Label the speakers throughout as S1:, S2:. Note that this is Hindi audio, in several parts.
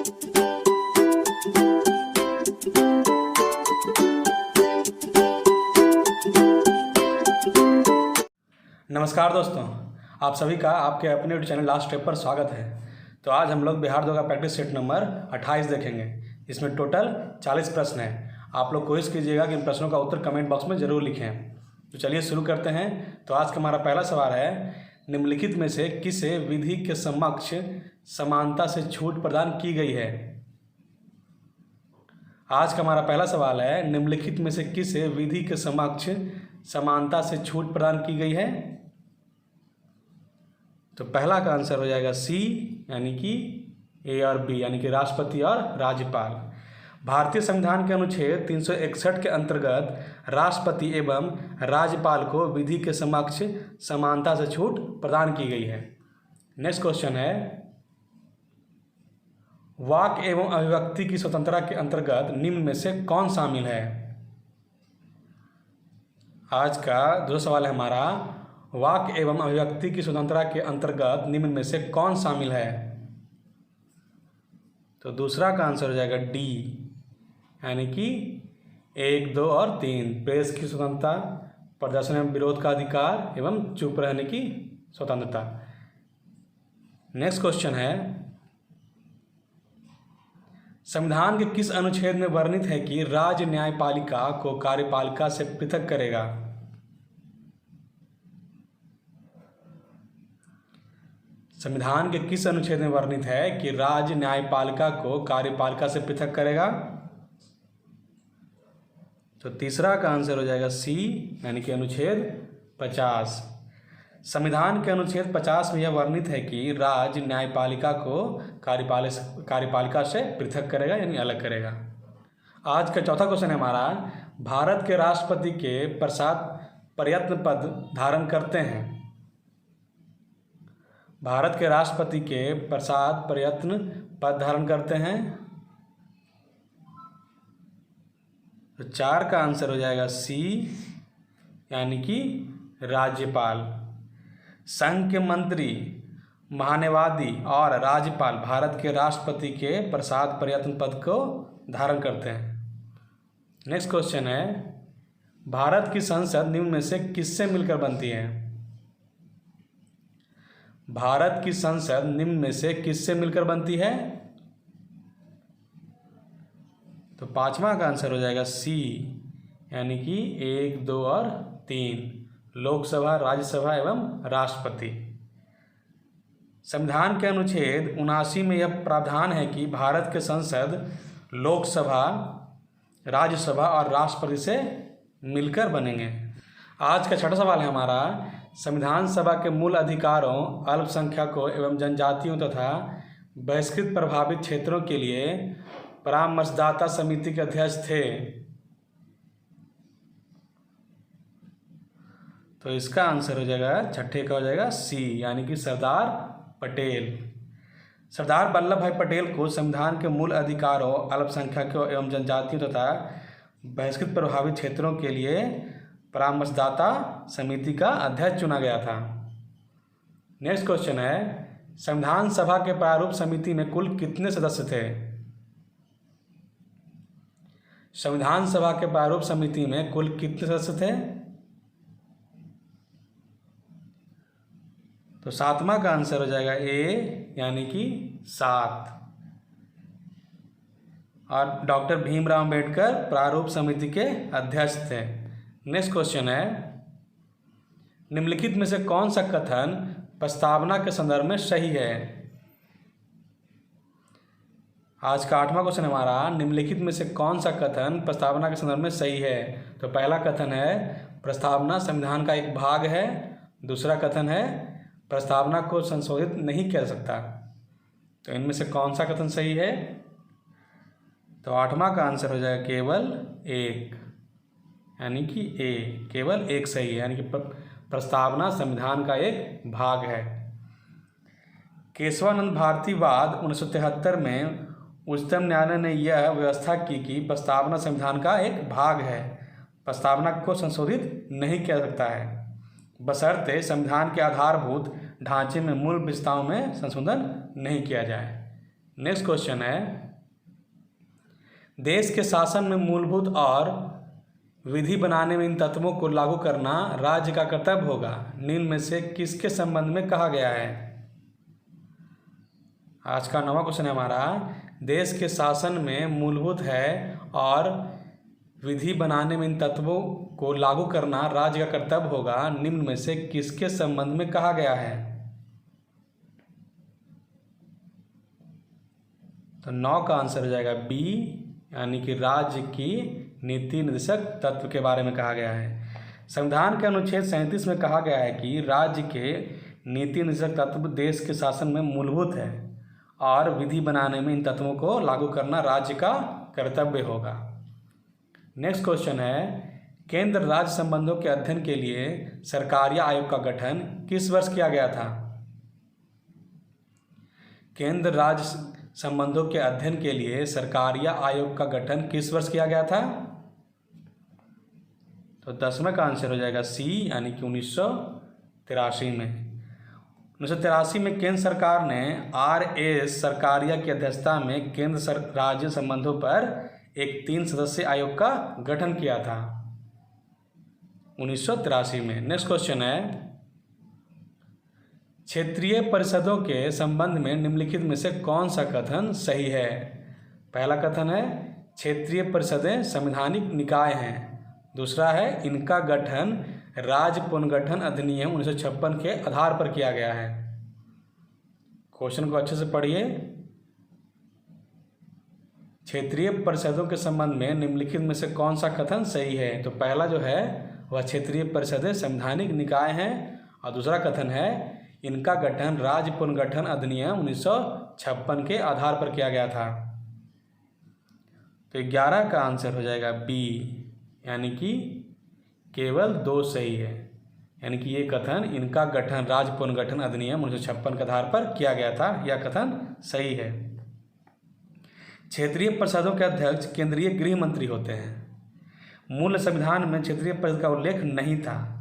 S1: नमस्कार दोस्तों, आप सभी का आपके अपने यूट्यूब चैनल लास्ट स्टेप पर स्वागत है। तो आज हम लोग बिहार 2 का प्रैक्टिस सेट नंबर 28 देखेंगे। इसमें टोटल 40 प्रश्न हैं। आप लोग कोशिश कीजिएगा कि इन प्रश्नों का उत्तर कमेंट बॉक्स में ज़रूर लिखें। तो चलिए शुरू करते हैं। तो आज का हमारा पहला सवाल है, निम्नलिखित में से किसे विधि के समक्ष समानता से छूट प्रदान की गई है। आज का हमारा पहला सवाल है, निम्नलिखित में से किसे विधि के समक्ष समानता से छूट प्रदान की गई है। तो पहला का आंसर हो जाएगा सी, यानी कि ए और बी, यानी कि राष्ट्रपति और राज्यपाल। भारतीय संविधान के अनुच्छेद 361 के अंतर्गत राष्ट्रपति एवं राज्यपाल को विधि के समक्ष समानता से छूट प्रदान की गई है। नेक्स्ट क्वेश्चन है, वाक एवं अभिव्यक्ति की स्वतंत्रता के अंतर्गत निम्न में से कौन शामिल है। आज का दूसरा सवाल है हमारा, वाक एवं अभिव्यक्ति की स्वतंत्रता के अंतर्गत निम्न में से कौन शामिल है। तो दूसरा का आंसर हो जाएगा डी, यानी कि 1, 2 और 3। प्रेस की स्वतंत्रता, प्रदर्शन एवं विरोध का अधिकार एवं चुप रहने की स्वतंत्रता। नेक्स्ट क्वेश्चन है, संविधान के किस अनुच्छेद में वर्णित है कि राज्य न्यायपालिका को कार्यपालिका से पृथक करेगा। संविधान के किस अनुच्छेद में वर्णित है कि राज्य न्यायपालिका को कार्यपालिका से पृथक करेगा। तो तीसरा का आंसर हो जाएगा सी, यानी कि अनुच्छेद 50। संविधान के अनुच्छेद 50 में यह वर्णित है कि राज्य न्यायपालिका को कार्यपालिका से पृथक करेगा, यानी अलग करेगा। आज का चौथा क्वेश्चन है हमारा, भारत के राष्ट्रपति के पश्चात प्रयत्न पद धारण करते हैं। भारत के राष्ट्रपति के पश्चात प्रयत्न पद धारण करते हैं। तो 4 का आंसर हो जाएगा सी, यानी कि राज्यपाल। संघ के मंत्री, महान्यायवादी और राज्यपाल भारत के राष्ट्रपति के पश्चात प्रयत्न पद को धारण करते हैं। नेक्स्ट क्वेश्चन है, भारत की संसद निम्न में से किससे मिलकर बनती है। भारत की संसद निम्न में से किससे मिलकर बनती है। तो 5वां का आंसर हो जाएगा सी, यानी कि 1, 2 और 3, लोकसभा, राज्यसभा एवं राष्ट्रपति। संविधान के अनुच्छेद 79 में यह प्रावधान है कि भारत के संसद लोकसभा, राज्यसभा और राष्ट्रपति से मिलकर बनेंगे। आज का छठा सवाल है हमारा, संविधान सभा के मूल अधिकारों, अल्पसंख्यकों एवं जनजातियों तथा बहिष्कृत प्रभावित क्षेत्रों के लिए परामर्शदाता समिति के अध्यक्ष थे। तो इसका आंसर हो जाएगा, छठे का हो जाएगा सी, यानी कि सरदार पटेल। सरदार वल्लभ भाई पटेल को संविधान के मूल अधिकारों, अल्पसंख्यकों एवं जनजातियों तथा बहिष्कृत प्रभावित क्षेत्रों के लिए परामर्शदाता समिति का अध्यक्ष चुना गया था। नेक्स्ट क्वेश्चन है, संविधान सभा के प्रारूप समिति में कुल कितने सदस्य थे। संविधान सभा के प्रारूप समिति में कुल कितने सदस्य थे। तो 7वां का आंसर हो जाएगा ए, यानी कि 7। और डॉक्टर भीमराव अंबेडकर प्रारूप समिति के अध्यक्ष थे। नेक्स्ट क्वेश्चन है, निम्नलिखित में से कौन सा कथन प्रस्तावना के संदर्भ में सही है। आज का 8वां क्वेश्चन हमारा, निम्नलिखित में से कौन सा कथन प्रस्तावना के संदर्भ में सही है। तो पहला कथन है, प्रस्तावना संविधान का एक भाग है। दूसरा कथन है, प्रस्तावना को संशोधित नहीं किया जा सकता। तो इनमें से कौन सा कथन सही है। तो 8वां का आंसर हो जाएगा केवल 1, यानी कि ए, केवल 1 सही है, यानी कि प्रस्तावना संविधान का एक भाग है। केशवानंद भारतीवाद 1973 में उच्चतम न्यायालय ने यह व्यवस्था की कि प्रस्तावना संविधान का एक भाग है, प्रस्तावना को संशोधित नहीं किया जा सकता है, बशर्ते संविधान के आधारभूत ढांचे में मूल विशेषताओं में संशोधन नहीं किया जाए। नेक्स्ट क्वेश्चन है, देश के शासन में मूलभूत और विधि बनाने में इन तत्वों को लागू करना राज्य का कर्तव्य होगा, निम्न में से किसके संबंध में कहा गया है। आज का 9वां क्वेश्चन है हमारा, देश के शासन में मूलभूत है और विधि बनाने में इन तत्वों को लागू करना राज्य का कर्तव्य होगा, निम्न में से किसके संबंध में कहा गया है। तो 9 का आंसर हो जाएगा बी, यानी कि राज्य की नीति निर्देशक तत्व के बारे में कहा गया है। संविधान के अनुच्छेद 37 में कहा गया है कि राज्य के नीति निर्देशक तत्व देश के शासन में मूलभूत है और विधि बनाने में इन तत्वों को लागू करना राज्य का कर्तव्य होगा। नेक्स्ट क्वेश्चन है, केंद्र राज्य संबंधों के अध्ययन के लिए सरकारीय आयोग का गठन किस वर्ष किया गया था। केंद्र राज्य संबंधों के अध्ययन के लिए सरकारीय आयोग का गठन किस वर्ष किया गया था। तो 10वें का आंसर हो जाएगा सी, यानी कि 1983 में। 1983 में केंद्र सरकार ने RS सरकारिया की अध्यक्षता में केंद्र राज्य संबंधों पर एक 3 सदस्यीय आयोग का गठन किया था 1983 में। नेक्स्ट क्वेश्चन है, क्षेत्रीय परिषदों के संबंध में निम्नलिखित में से कौन सा कथन सही है। पहला कथन है, क्षेत्रीय परिषदें संवैधानिक निकाय हैं। दूसरा है, इनका गठन राज्य पुनर्गठन अधिनियम 1956 के आधार पर किया गया है। क्वेश्चन को अच्छे से पढ़िए। क्षेत्रीय परिषदों के संबंध में निम्नलिखित में से कौन सा कथन सही है। तो पहला जो है वह क्षेत्रीय परिषदें संवैधानिक निकाय हैं, और दूसरा कथन है, इनका गठन राज्य पुनर्गठन अधिनियम 1956 के आधार पर किया गया था। तो 11 का आंसर हो जाएगा बी, यानी कि केवल 2 सही है, यानी कि ये कथन इनका गठन राज्य पुनर्गठन अधिनियम 1956 के आधार पर किया गया था, यह कथन सही है। क्षेत्रीय परिषदों के अध्यक्ष केंद्रीय गृह मंत्री होते हैं। मूल संविधान में क्षेत्रीय परिषद का उल्लेख नहीं था,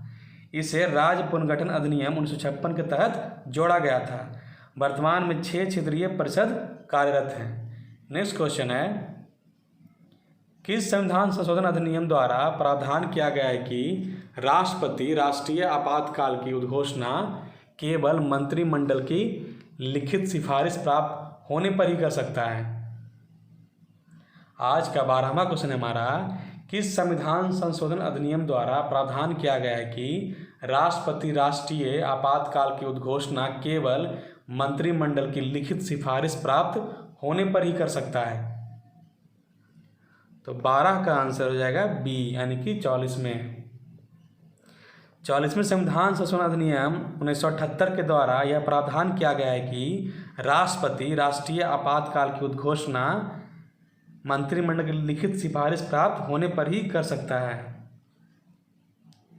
S1: इसे राज्य पुनर्गठन अधिनियम 1956 के तहत जोड़ा गया था। वर्तमान में 6 क्षेत्रीय परिषद कार्यरत हैं। नेक्स्ट क्वेश्चन है, किस संविधान संशोधन अधिनियम द्वारा प्रावधान किया गया है कि राष्ट्रपति राष्ट्रीय आपातकाल की उद्घोषणा केवल मंत्रिमंडल की लिखित सिफारिश प्राप्त होने पर ही कर सकता है। आज का 12वां क्वेश्चन है हमारा, किस संविधान संशोधन अधिनियम द्वारा प्रावधान किया गया है कि राष्ट्रपति राष्ट्रीय आपातकाल की उद्घोषणा केवल मंत्रिमंडल की लिखित सिफारिश प्राप्त होने पर ही कर सकता है। तो 12 का आंसर हो जाएगा बी, यानी कि 44वें 44वें संविधान संशोधन अधिनियम 1978 के द्वारा यह प्रावधान किया गया है कि राष्ट्रपति राष्ट्रीय आपातकाल की उद्घोषणा मंत्रिमंडल की लिखित सिफारिश प्राप्त होने पर ही कर सकता है।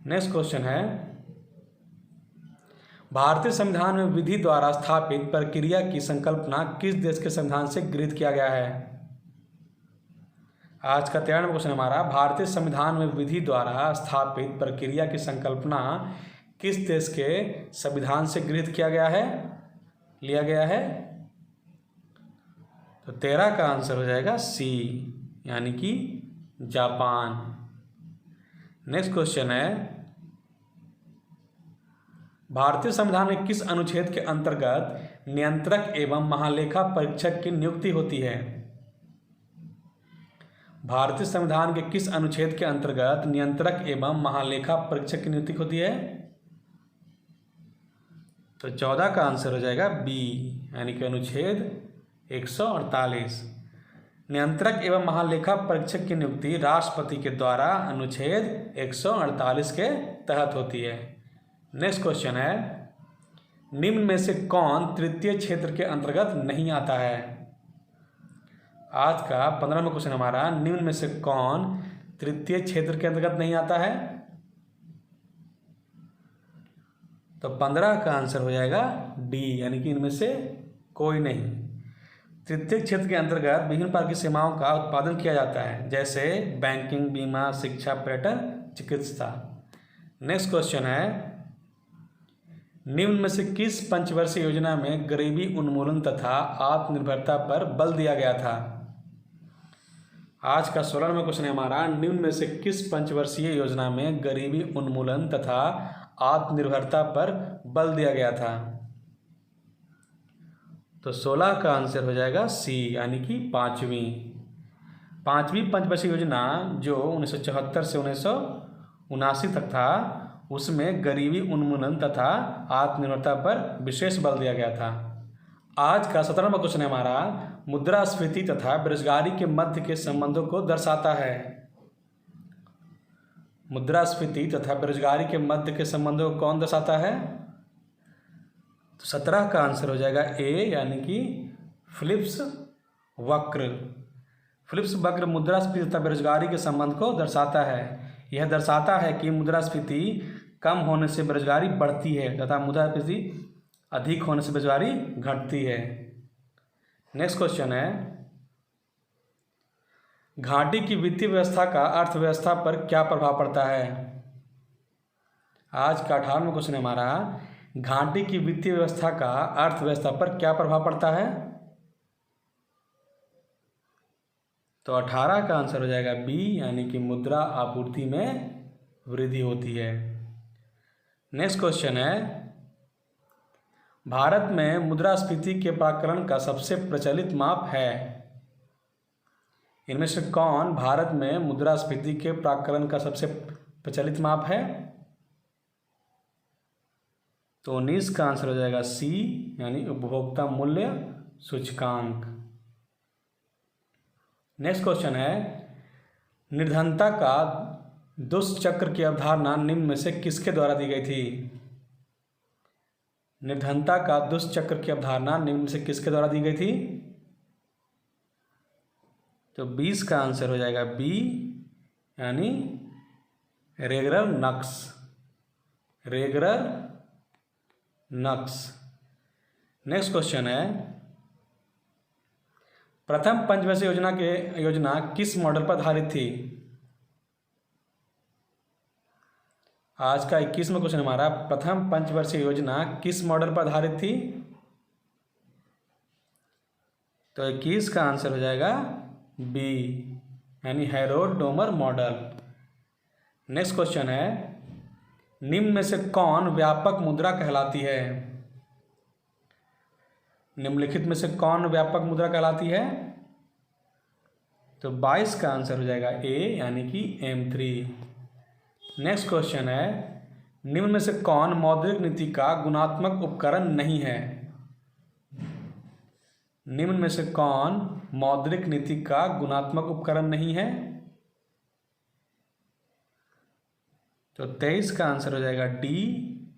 S1: नेक्स्ट क्वेश्चन है, भारतीय संविधान में विधि द्वारा स्थापित प्रक्रिया की संकल्पना किस देश के संविधान से गृहीत किया गया है। आज का 13वां क्वेश्चन हमारा, भारतीय संविधान में विधि द्वारा स्थापित प्रक्रिया की संकल्पना किस देश के संविधान से गृहीत किया गया है, लिया गया है। तो 13 का आंसर हो जाएगा सी, यानी कि जापान। नेक्स्ट क्वेश्चन है, भारतीय संविधान में किस अनुच्छेद के अंतर्गत नियंत्रक एवं महालेखा परीक्षक की नियुक्ति होती है। भारतीय संविधान के किस अनुच्छेद के अंतर्गत नियंत्रक एवं महालेखा परीक्षक की नियुक्ति होती है। तो 14 का आंसर हो जाएगा बी, यानी कि अनुच्छेद 148। नियंत्रक एवं महालेखा परीक्षक की नियुक्ति राष्ट्रपति के द्वारा अनुच्छेद 148 के तहत होती है। नेक्स्ट क्वेश्चन है, निम्न में से कौन तृतीय क्षेत्र के अंतर्गत नहीं आता है। आज का 15वां क्वेश्चन हमारा, निम्न में से कौन तृतीय क्षेत्र के अंतर्गत नहीं आता है। तो 15 का आंसर हो जाएगा डी, यानी कि इनमें से कोई नहीं। तृतीय क्षेत्र के अंतर्गत विभिन्न प्रकार की सेवाओं का उत्पादन किया जाता है, जैसे बैंकिंग, बीमा, शिक्षा, पर्यटन, चिकित्सा। नेक्स्ट क्वेश्चन है, निम्न में से किस पंचवर्षीय योजना में गरीबी उन्मूलन तथा आत्मनिर्भरता पर बल दिया गया था? आज का 16 नंबर क्वेश्चन है हमारा, निम्न में से किस पंचवर्षीय योजना में गरीबी उन्मूलन तथा आत्मनिर्भरता पर बल दिया गया था? तो 16 का आंसर हो जाएगा सी, यानी कि पांचवी पंचवर्षीय योजना जो 1974 से 1979 तक था, उसमें गरीबी उन्मूलन तथा आत्मनिर्भरता पर विशेष बल दिया गया था। आज का 17 नंबर क्वेश्चन है हमारा, मुद्रास्फीति तथा बेरोजगारी के मध्य के संबंधों को दर्शाता है। मुद्रास्फीति तथा बेरोजगारी के मध्य के संबंधों को कौन दर्शाता है? तो 17 का आंसर हो जाएगा ए, यानी कि फिलिप्स वक्र। फिलिप्स वक्र मुद्रास्फीति तथा बेरोजगारी के संबंध को दर्शाता है। यह दर्शाता है कि मुद्रास्फीति कम होने से बेरोजगारी बढ़ती है तथा मुद्रास्फीति अधिक होने से बेरोजगारी घटती है। नेक्स्ट क्वेश्चन है, घाटी की वित्तीय व्यवस्था का अर्थव्यवस्था पर क्या प्रभाव पड़ता है? आज का 18वां क्वेश्चन है हमारा, घाटी की वित्तीय व्यवस्था का अर्थव्यवस्था पर क्या प्रभाव पड़ता है? तो 18 का आंसर हो जाएगा बी, यानी कि मुद्रा आपूर्ति में वृद्धि होती है। नेक्स्ट क्वेश्चन है, भारत में मुद्रास्फीति के प्राकलन का सबसे प्रचलित माप है। इनमें से कौन भारत में मुद्रास्फीति के प्राकलन का सबसे प्रचलित माप है? तो 19 का आंसर हो जाएगा सी, यानी उपभोक्ता मूल्य सूचकांक। नेक्स्ट क्वेश्चन है, निर्धनता का दुष्चक्र की अवधारणा निम्न में से किसके द्वारा दी गई थी? निर्धनता का दुष्चक्र की अवधारणा निम्न में से किसके द्वारा दी गई थी? तो 20 का आंसर हो जाएगा बी, यानी रेगरर नक्स। नेक्स्ट क्वेश्चन है, प्रथम पंचवर्षीय योजना किस मॉडल पर आधारित थी? आज का 21वां क्वेश्चन हमारा, प्रथम पंचवर्षीय योजना किस मॉडल पर आधारित थी? तो 21 का आंसर हो जाएगा बी, यानी हैरोल्ड-डोमर मॉडल। नेक्स्ट क्वेश्चन है, निम्न में से कौन व्यापक मुद्रा कहलाती है? निम्नलिखित में से कौन व्यापक मुद्रा कहलाती है? तो 22 का आंसर हो जाएगा ए, यानी कि M3। नेक्स्ट क्वेश्चन है, निम्न में से कौन मौद्रिक नीति का गुणात्मक उपकरण नहीं है? निम्न में से कौन मौद्रिक नीति का गुणात्मक उपकरण नहीं है? तो 23 का आंसर हो जाएगा डी,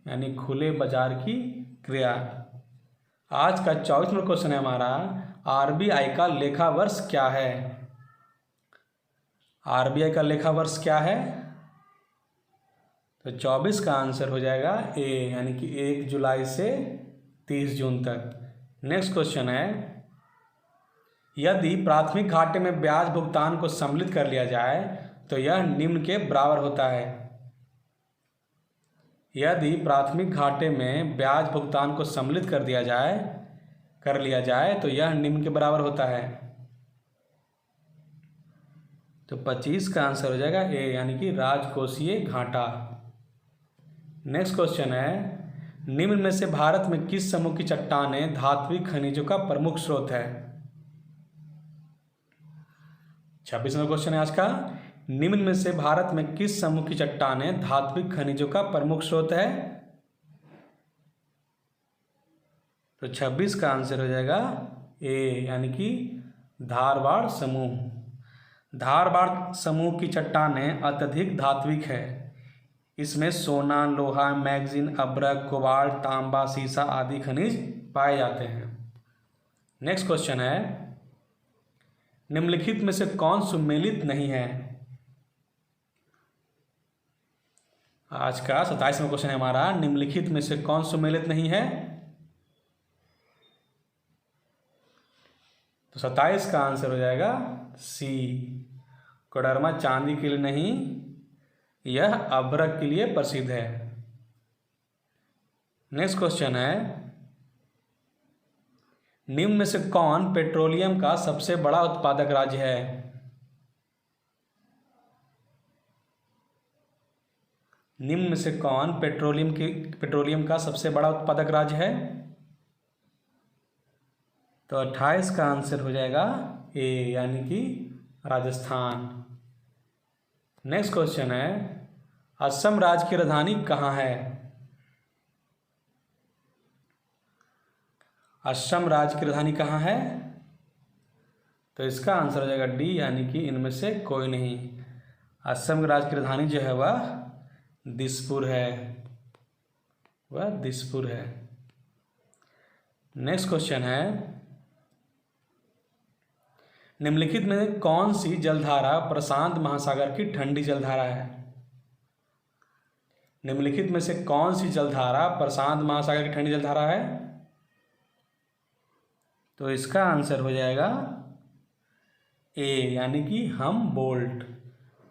S1: यानी खुले बाजार की क्रिया। आज का 24वां क्वेश्चन है हमारा, आरबीआई का लेखा वर्ष क्या है? आरबीआई का लेखा वर्ष क्या है? तो 24 का आंसर हो जाएगा ए, यानी कि 1 जुलाई से 30 जून तक। नेक्स्ट क्वेश्चन है, यदि प्राथमिक घाटे में ब्याज भुगतान को सम्मिलित कर लिया जाए तो यह निम्न के बराबर होता है। यदि प्राथमिक घाटे में ब्याज भुगतान को सम्मिलित कर लिया जाए तो यह निम्न के बराबर होता है। तो 25 का आंसर हो जाएगा ए, यानी कि राजकोषीय घाटा। नेक्स्ट क्वेश्चन है, निम्न में से भारत में किस समूह की चट्टानें धात्विक खनिजों का प्रमुख स्रोत है? 26वां क्वेश्चन है आज का, निम्न में से भारत में किस समूह की चट्टानें धात्विक खनिजों का प्रमुख स्रोत है? तो 26 का आंसर हो जाएगा ए, यानी कि धारवाड़ समूह। धारवाड़ समूह की चट्टानें अत्यधिक धात्विक है। इसमें सोना, लोहा, मैग्नीज, अभ्रक, कोबाल्ट, तांबा, सीसा आदि खनिज पाए जाते हैं। नेक्स्ट क्वेश्चन है, निम्नलिखित में से कौन सुमेलित नहीं है? आज का 27वां क्वेश्चन है हमारा, निम्नलिखित में से कौन सुमेलित नहीं है? तो 27 का आंसर हो जाएगा सी, कोडरमा चांदी के लिए नहीं, यह अभ्रक के लिए प्रसिद्ध है। नेक्स्ट क्वेश्चन है, निम्न में से कौन पेट्रोलियम का सबसे बड़ा उत्पादक राज्य है? निम्न में से कौन पेट्रोलियम का सबसे बड़ा उत्पादक राज्य है? तो 28 का आंसर हो जाएगा ए, यानी कि राजस्थान। नेक्स्ट क्वेश्चन है, असम राज्य की राजधानी कहाँ है? असम राज्य की राजधानी कहाँ है? तो इसका आंसर हो जाएगा डी, यानी कि इनमें से कोई नहीं। असम राज्य की राजधानी जो है वह दिसपुर है, वह दिसपुर है। नेक्स्ट क्वेश्चन है, निम्नलिखित में कौन सी जलधारा प्रशांत महासागर की ठंडी जलधारा है? निम्नलिखित में से कौन सी जलधारा प्रशांत महासागर की ठंडी जलधारा है? तो इसका आंसर हो जाएगा ए, यानी कि हमबोल्ट।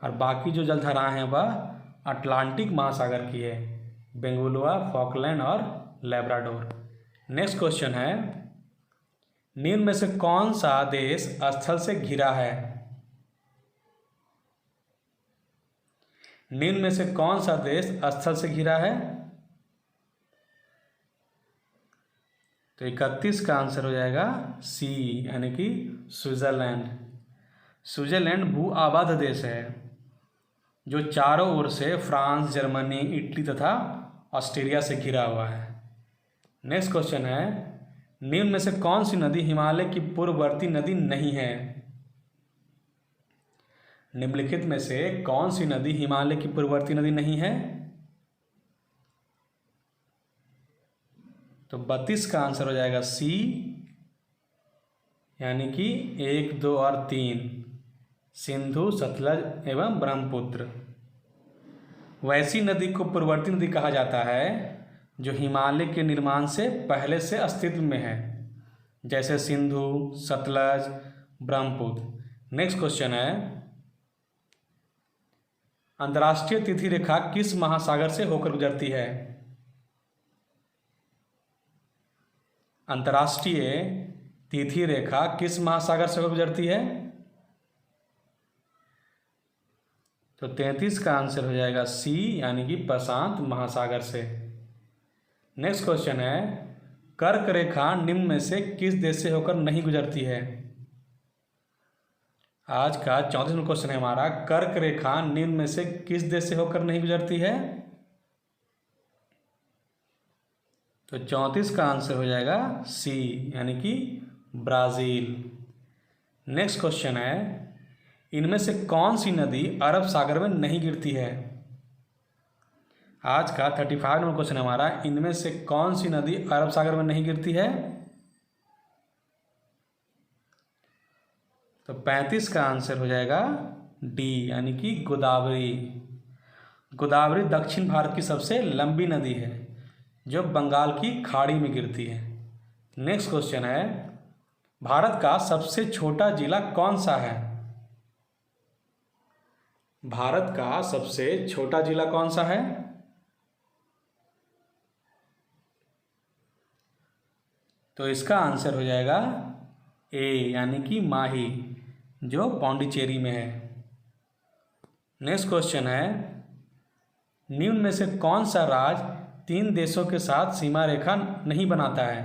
S1: और बाकी जो जलधाराएं हैं वह अटलांटिक महासागर की है, बेंगुलुआ, फॉकलैंड और लेब्राडोर। नेक्स्ट क्वेश्चन है, निम्न में से कौन सा देश स्थल से घिरा है? निम्न में से कौन सा देश स्थल से घिरा है? तो 31 का आंसर हो जाएगा सी, यानी कि स्विट्जरलैंड। स्विट्जरलैंड भू आबाद देश है जो चारों ओर से फ्रांस, जर्मनी, इटली तथा ऑस्ट्रेलिया से घिरा हुआ है। नेक्स्ट क्वेश्चन है, निम्न में से कौन सी नदी हिमालय की पूर्ववर्ती नदी नहीं है? निम्नलिखित में से कौन सी नदी हिमालय की पूर्ववर्ती नदी नहीं है? तो 32 का आंसर हो जाएगा सी, यानी कि 1, 2 और 3, सिंधु, सतलज एवं ब्रह्मपुत्र। वैसी नदी को पूर्ववर्ती नदी कहा जाता है जो हिमालय के निर्माण से पहले से अस्तित्व में है, जैसे सिंधु, सतलज, ब्रह्मपुत्र। नेक्स्ट क्वेश्चन है, अंतर्राष्ट्रीय तिथि रेखा किस महासागर से होकर गुजरती है? अंतर्राष्ट्रीय तिथि रेखा किस महासागर से होकर गुजरती है? तो 33 का आंसर हो जाएगा सी, यानी कि प्रशांत महासागर से। नेक्स्ट क्वेश्चन है, कर्क रेखा निम्न में से किस देश से होकर नहीं गुजरती है? आज का 34वां क्वेश्चन है हमारा, कर्क रेखा निम्न में से किस देश से होकर नहीं गुजरती है? तो 34 का आंसर हो जाएगा सी, यानी कि ब्राज़ील। नेक्स्ट क्वेश्चन है, इनमें से कौन सी नदी अरब सागर में नहीं गिरती है? आज का 35वां नंबर क्वेश्चन है हमारा, इनमें से कौन सी नदी अरब सागर में नहीं गिरती है? तो 35 का आंसर हो जाएगा डी, यानी कि गोदावरी। गोदावरी दक्षिण भारत की सबसे लंबी नदी है जो बंगाल की खाड़ी में गिरती है। नेक्स्ट क्वेश्चन है, भारत का सबसे छोटा जिला कौन सा है? भारत का सबसे छोटा जिला कौन सा है? तो इसका आंसर हो जाएगा ए, यानी कि माही, जो पौंडीचेरी में है। नेक्स्ट क्वेश्चन है, निम्न में से कौन सा राज्य 3 देशों के साथ सीमा रेखा नहीं बनाता है?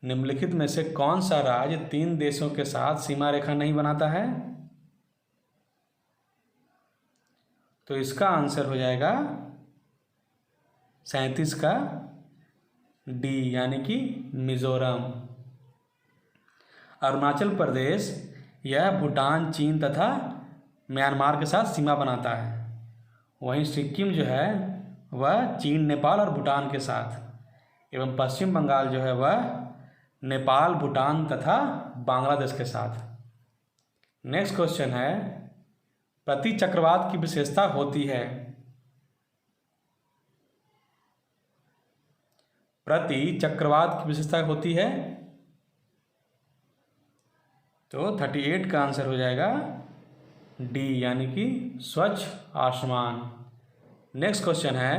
S1: निम्नलिखित में से कौन सा राज्य 3 देशों के साथ सीमा रेखा नहीं बनाता है? तो इसका आंसर हो जाएगा 37 का डी, यानी कि मिजोरम। अरुणाचल प्रदेश यह भूटान, चीन तथा म्यांमार के साथ सीमा बनाता है। वहीं सिक्किम जो है वह चीन, नेपाल और भूटान के साथ, एवं पश्चिम बंगाल जो है वह नेपाल, भूटान तथा बांग्लादेश के साथ। नेक्स्ट क्वेश्चन है, प्रति चक्रवात की विशेषता होती है? प्रति चक्रवात की विशेषता होती है? तो 38 का आंसर हो जाएगा डी, यानी कि स्वच्छ आसमान। नेक्स्ट क्वेश्चन है,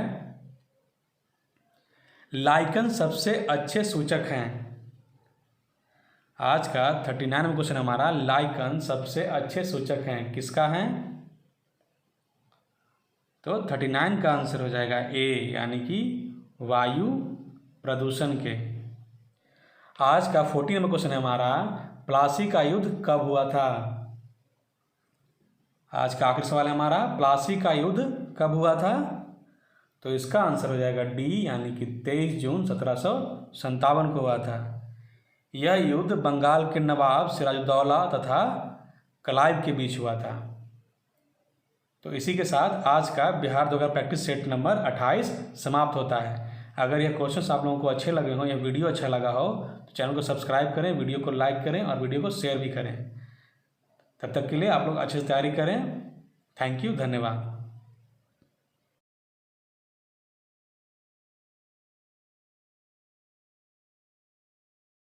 S1: लाइकन सबसे अच्छे सूचक हैं। आज का 39 में क्वेश्चन हमारा, लाइकन सबसे अच्छे सूचक हैं, किसका है? तो 39 का आंसर हो जाएगा ए, यानी कि वायु प्रदूषण के। आज का 14 में क्वेश्चन है हमारा, प्लासी का युद्ध कब हुआ था? आज का आखिरी सवाल है हमारा, प्लासी का युद्ध कब हुआ था? तो इसका आंसर हो जाएगा डी, यानी कि 23 जून 1757 को हुआ था। यह युद्ध बंगाल के नवाब सिराजुद्दौला तथा क्लाइव के बीच हुआ था। तो इसी के साथ आज का बिहार 2000 प्रैक्टिस सेट नंबर 28 समाप्त होता है। अगर यह क्वेश्चंस आप लोगों को अच्छे लगे हों या वीडियो अच्छा लगा हो तो चैनल को सब्सक्राइब करें, वीडियो को लाइक करें और वीडियो को शेयर भी करें। तब तक के लिए आप लोग अच्छे से तैयारी करें। थैंक यू, धन्यवाद।